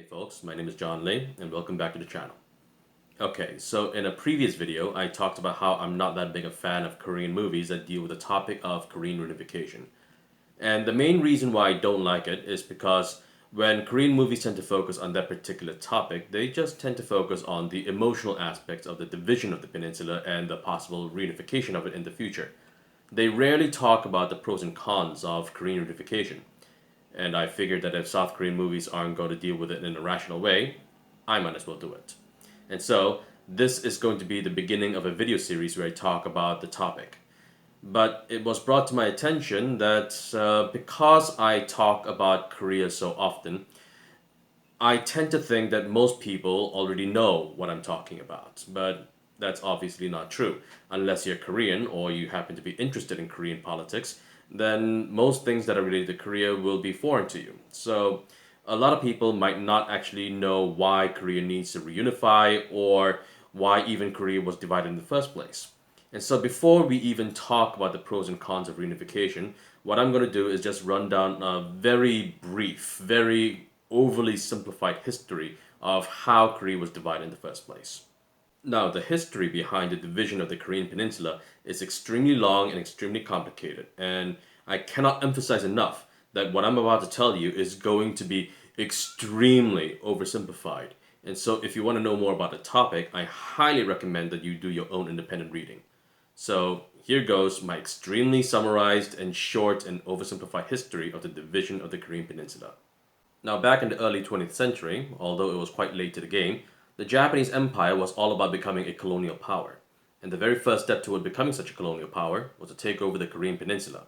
Folks, my name is Geun-hye and welcome back to the channel. Okay, so in a previous video, I talked about how I'm not that big a fan of Korean movies that deal with the topic of Korean reunification. And the main reason why I don't like it is because when Korean movies tend to focus on that particular topic, they just tend to focus on the emotional aspects of the division of the peninsula and the possible reunification of it in the future. They rarely talk about the pros and cons of Korean reunification. And I figured that if South Korean movies aren't going to deal with it in a rational way, I might as well do it. And so, this is going to be the beginning of a video series where I talk about the topic. But it was brought to my attention that because I talk about Korea so often, I tend to think that most people already know what I'm talking about. But that's obviously not true. Unless you're Korean or you happen to be interested in Korean politics, then most things that are related to Korea will be foreign to you. So a lot of people might not actually know why Korea needs to reunify or why even Korea was divided in the first place. And so before we even talk about the pros and cons of reunification, what I'm going to do is just run down a very brief, very overly simplified history of how Korea was divided in the first place. Now, the history behind the division of the Korean peninsula is extremely long and extremely complicated, and I cannot emphasize enough that what I'm about to tell you is going to be extremely oversimplified. And so, if you want to know more about the topic, I highly recommend that you do your own independent reading. So, here goes my extremely summarized and short and oversimplified history of the division of the Korean peninsula. Now, back in the early 20th century, although it was quite late to the game, the Japanese Empire was all about becoming a colonial power, and the very first step toward becoming such a colonial power was to take over the Korean peninsula.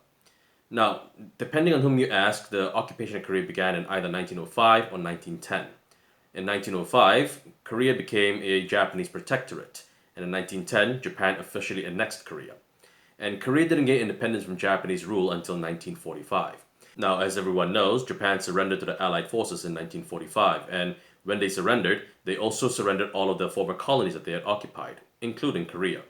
Now, depending on whom you ask, the occupation of Korea began in either 1905 or 1910. In 1905, Korea became a Japanese protectorate, and in 1910, Japan officially annexed Korea. And Korea didn't gain independence from Japanese rule until 1945. Now, as everyone knows, Japan surrendered to the Allied forces in 1945, and when they surrendered, they also surrendered all of the former colonies that they had occupied, including Korea.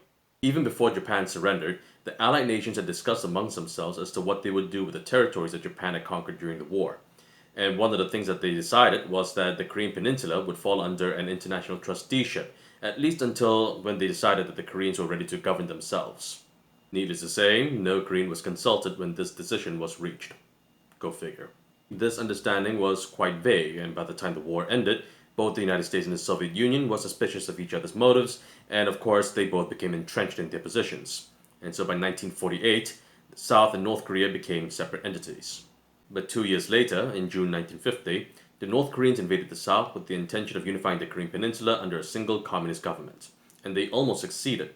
Even before Japan surrendered, the Allied nations had discussed amongst themselves as to what they would do with the territories that Japan had conquered during the war. And one of the things that they decided was that the Korean peninsula would fall under an international trusteeship, at least until when they decided that the Koreans were ready to govern themselves. Needless to say, no Korean was consulted when this decision was reached. Go figure. This understanding was quite vague, and by the time the war ended, both the United States and the Soviet Union were suspicious of each other's motives, and of course they both became entrenched in their positions. And so by 1948, South and North Korea became separate entities. But 2 years later, in June 1950, the North Koreans invaded the South with the intention of unifying the Korean peninsula under a single communist government. And they almost succeeded.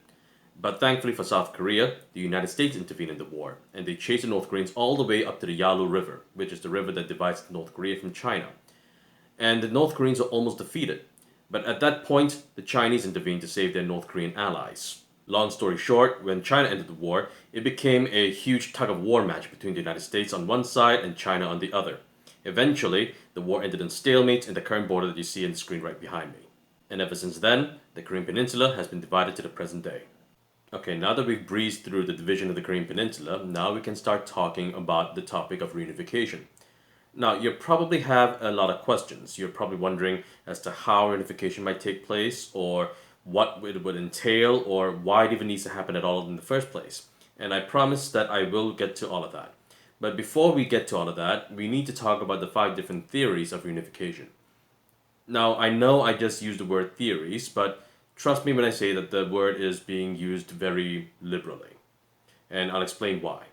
But thankfully for South Korea, the United States intervened in the war, and they chased the North Koreans all the way up to the Yalu River, which is the river that divides North Korea from China. And the North Koreans were almost defeated. But at that point, the Chinese intervened to save their North Korean allies. Long story short, when China entered the war, it became a huge tug-of-war match between the United States on one side and China on the other. Eventually, the war ended in stalemate in the current border that you see on the screen right behind me. And ever since then, the Korean peninsula has been divided to the present day. Okay, now that we've breezed through the division of the Korean peninsula, now we can start talking about the topic of reunification. Now, you probably have a lot of questions. You're probably wondering as to how reunification might take place, or what it would entail, or why it even needs to happen at all in the first place. And I promise that I will get to all of that. But before we get to all of that, we need to talk about the 5 different theories of reunification. Now, I know I just used the word theories, but trust me when I say that the word is being used very liberally. And I'll explain why.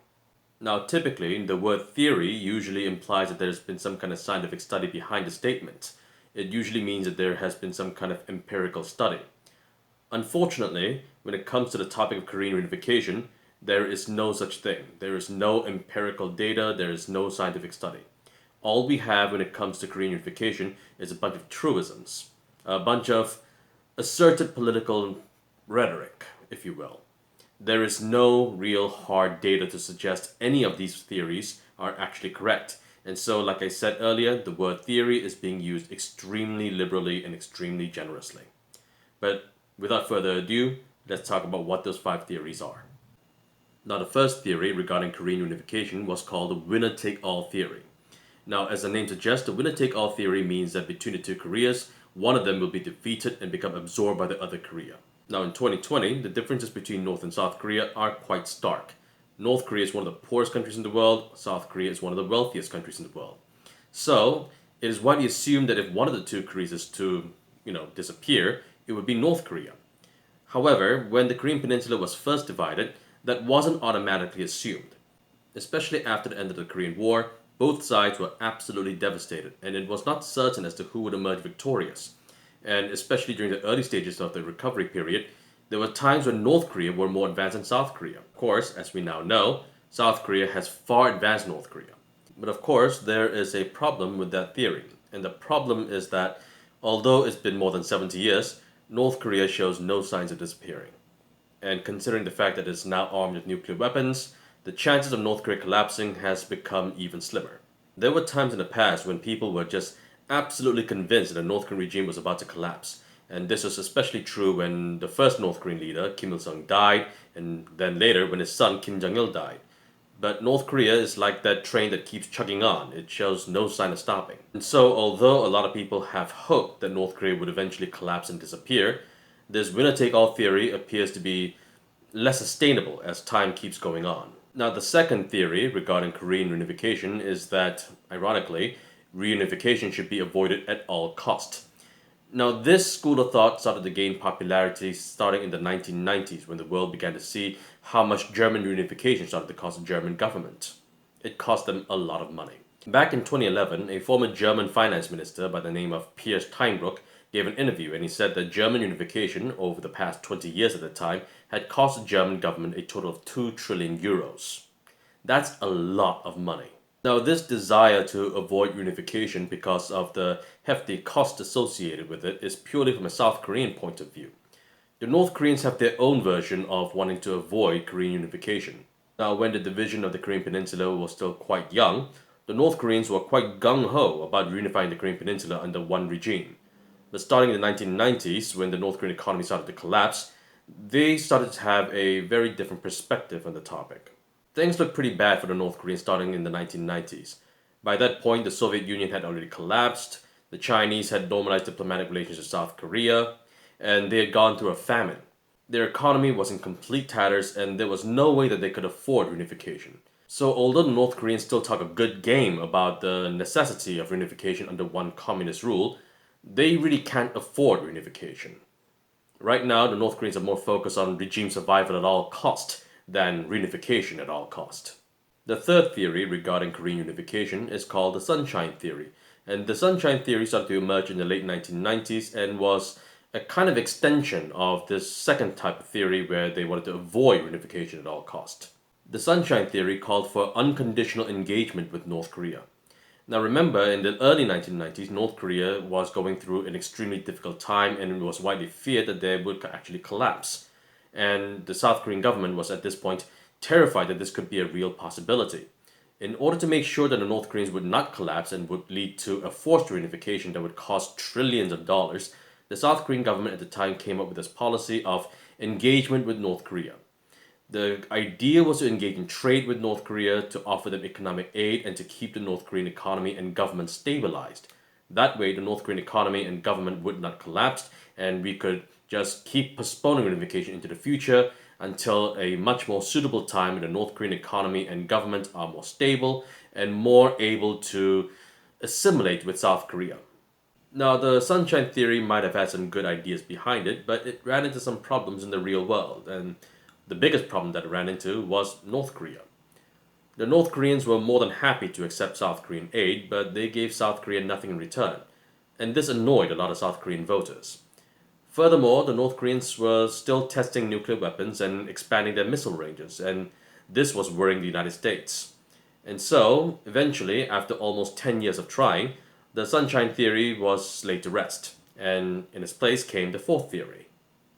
Now, typically, the word theory usually implies that there's been some kind of scientific study behind the statement. It usually means that there has been some kind of empirical study. Unfortunately, when it comes to the topic of Korean reunification, there is no such thing. There is no empirical data, there is no scientific study. All we have when it comes to Korean reunification is a bunch of truisms, a bunch of asserted political rhetoric, if you will. There is no real hard data to suggest any of these theories are actually correct. And so, like I said earlier, the word theory is being used extremely liberally and extremely generously. But without further ado, let's talk about what those 5 theories are. Now, the first theory regarding Korean unification was called the winner-take-all theory. Now, as the name suggests, the winner-take-all theory means that between the two Koreas, one of them will be defeated and become absorbed by the other Korea. Now, in 2020, the differences between North and South Korea are quite stark. North Korea is one of the poorest countries in the world, South Korea is one of the wealthiest countries in the world. So, it is widely assumed that if one of the two Koreas is to, disappear, it would be North Korea. However, when the Korean peninsula was first divided, that wasn't automatically assumed. Especially after the end of the Korean War, both sides were absolutely devastated, and it was not certain as to who would emerge victorious. And especially during the early stages of the recovery period, there were times when North Korea were more advanced than South Korea. Of course, as we now know, South Korea has far advanced North Korea. But of course, there is a problem with that theory. And the problem is that although it's been more than 70 years, North Korea shows no signs of disappearing. And considering the fact that it's now armed with nuclear weapons, the chances of North Korea collapsing has become even slimmer. There were times in the past when people were just absolutely convinced that the North Korean regime was about to collapse. And this was especially true when the first North Korean leader, Kim Il-sung, died, and then later when his son, Kim Jong-il, died. But North Korea is like that train that keeps chugging on. It shows no sign of stopping. And so, although a lot of people have hoped that North Korea would eventually collapse and disappear, this winner-take-all theory appears to be less sustainable as time keeps going on. Now, the second theory regarding Korean reunification is that, ironically, reunification should be avoided at all cost. Now, this school of thought started to gain popularity starting in the 1990s when the world began to see how much German reunification started to cost the German government. It cost them a lot of money. Back in 2011, a former German finance minister by the name of Piers Steinbrück gave an interview and he said that German unification over the past 20 years at the time had cost the German government a total of 2 trillion euros. That's a lot of money. Now, this desire to avoid unification because of the hefty cost associated with it is purely from a South Korean point of view. The North Koreans have their own version of wanting to avoid Korean unification. Now, when the division of the Korean peninsula was still quite young, the North Koreans were quite gung-ho about reunifying the Korean peninsula under one regime. But starting in the 1990s, when the North Korean economy started to collapse, they started to have a very different perspective on the topic. Things looked pretty bad for the North Koreans starting in the 1990s. By that point, the Soviet Union had already collapsed, the Chinese had normalized diplomatic relations with South Korea, and they had gone through a famine. Their economy was in complete tatters, and there was no way that they could afford reunification. So, although the North Koreans still talk a good game about the necessity of reunification under one communist rule, they really can't afford reunification. Right now, the North Koreans are more focused on regime survival at all cost than reunification at all cost. The third theory regarding Korean unification is called the Sunshine Theory, and the Sunshine Theory started to emerge in the late 1990s and was a kind of extension of this second type of theory where they wanted to avoid reunification at all cost. The Sunshine Theory called for unconditional engagement with North Korea. Now remember, in the early 1990s, North Korea was going through an extremely difficult time and it was widely feared that they would actually collapse. And the South Korean government was at this point terrified that this could be a real possibility. In order to make sure that the North Koreans would not collapse and would lead to a forced reunification that would cost trillions of dollars, the South Korean government at the time came up with this policy of engagement with North Korea. The idea was to engage in trade with North Korea, to offer them economic aid, and to keep the North Korean economy and government stabilized. That way, the North Korean economy and government would not collapse, and we could just keep postponing reunification into the future until a much more suitable time when the North Korean economy and government are more stable and more able to assimilate with South Korea. Now, the Sunshine Theory might have had some good ideas behind it, but it ran into some problems in the real world, and the biggest problem that it ran into was North Korea. The North Koreans were more than happy to accept South Korean aid, but they gave South Korea nothing in return, and this annoyed a lot of South Korean voters. Furthermore, the North Koreans were still testing nuclear weapons and expanding their missile ranges, and this was worrying the United States. And so, eventually, after almost 10 years of trying, the Sunshine Theory was laid to rest, and in its place came the fourth theory.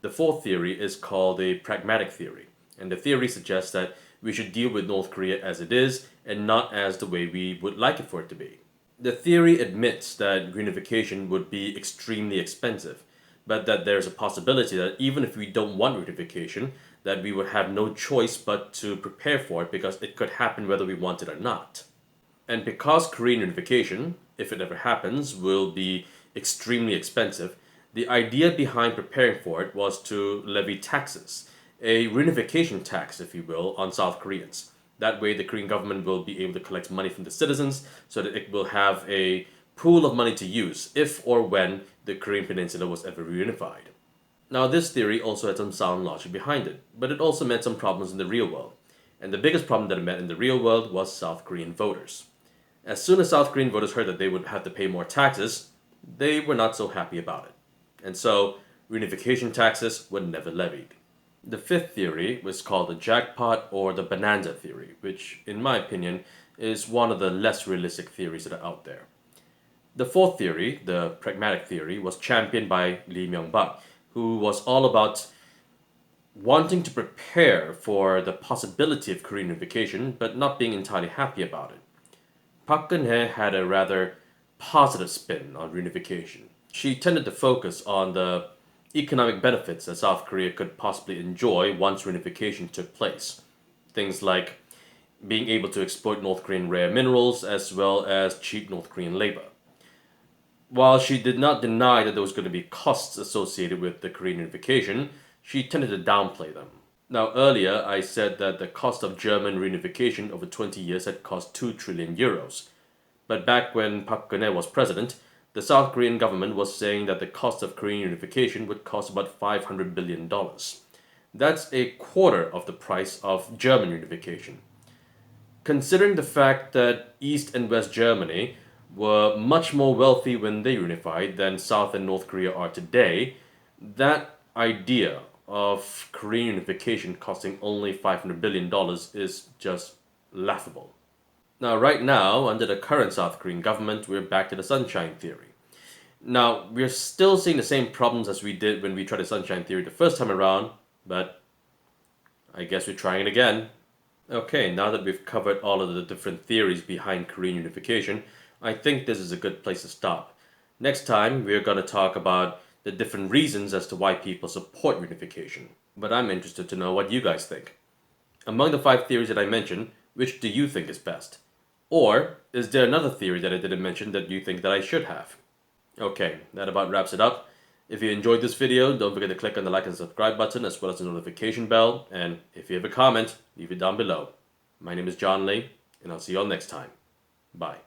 The fourth theory is called the pragmatic theory, and the theory suggests that we should deal with North Korea as it is and not as the way we would like it for it to be. The theory admits that reunification would be extremely expensive, but that there is a possibility that even if we don't want reunification, that we would have no choice but to prepare for it because it could happen whether we want it or not. And because Korean unification, if it ever happens, will be extremely expensive, the idea behind preparing for it was to levy taxes, a reunification tax, if you will, on South Koreans. That way, the Korean government will be able to collect money from the citizens so that it will have a pool of money to use if or when the Korean peninsula was ever reunified. Now, this theory also had some sound logic behind it, but it also met some problems in the real world. And the biggest problem that it met in the real world was South Korean voters. As soon as South Korean voters heard that they would have to pay more taxes, they were not so happy about it. And so, reunification taxes were never levied. The fifth theory was called the jackpot or the Bonanza theory, which, in my opinion, is one of the less realistic theories that are out there. The fourth theory, the pragmatic theory, was championed by Myung-bak, who was all about wanting to prepare for the possibility of Korean unification, but not being entirely happy about it. Park Geun-hye had a rather positive spin on reunification. She tended to focus on the economic benefits that South Korea could possibly enjoy once reunification took place. Things like being able to exploit North Korean rare minerals as well as cheap North Korean labor. While she did not deny that there was going to be costs associated with the Korean unification, she tended to downplay them. Now, earlier I said that the cost of German reunification over 20 years had cost 2 trillion euros. But back when Park Geun-hye was president, the South Korean government was saying that the cost of Korean unification would cost about $500 billion. That's a quarter of the price of German unification. Considering the fact that East and West Germany were much more wealthy when they unified than South and North Korea are today, that idea of Korean unification costing only $500 billion is just laughable. Now, right now, under the current South Korean government, we're back to the Sunshine Theory. Now, we're still seeing the same problems as we did when we tried the Sunshine Theory the first time around, but I guess we're trying it again. Okay, now that we've covered all of the different theories behind Korean unification, I think this is a good place to stop. Next time, we're going to talk about the different reasons as to why people support reunification. But I'm interested to know what you guys think. Among the 5 theories that I mentioned, which do you think is best? Or is there another theory that I didn't mention that you think that I should have? Okay, that about wraps it up. If you enjoyed this video, don't forget to click on the like and subscribe button as well as the notification bell. And if you have a comment, leave it down below. My name is John Lee, and I'll see you all next time. Bye.